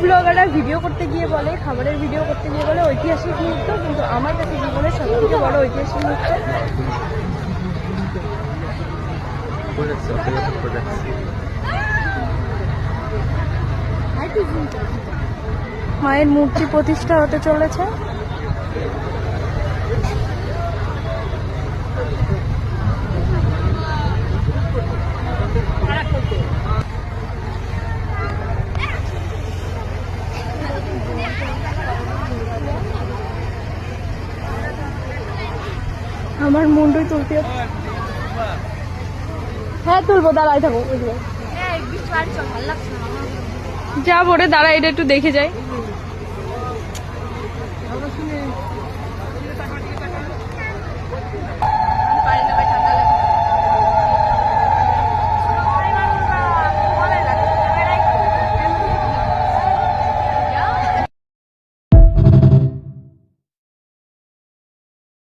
ব্লগাররা video করতে গিয়ে বলে, খাবারের ভিডিও করতে গিয়ে বলে ঐতিহাসিক মুহূর্ত, কিন্তু আমার কাছে জীবনের সবথেকে বড় ঐতিহাসিক মুহূর্ত মায়ের মূর্তি প্রতিষ্ঠা হতে চলেছে। আমার মুন্ডুই তুলতে হচ্ছে। হ্যাঁ তুলবো, দাঁড়াই থাকো। যাবো রে, দাঁড়া, এটা একটু দেখে যাই।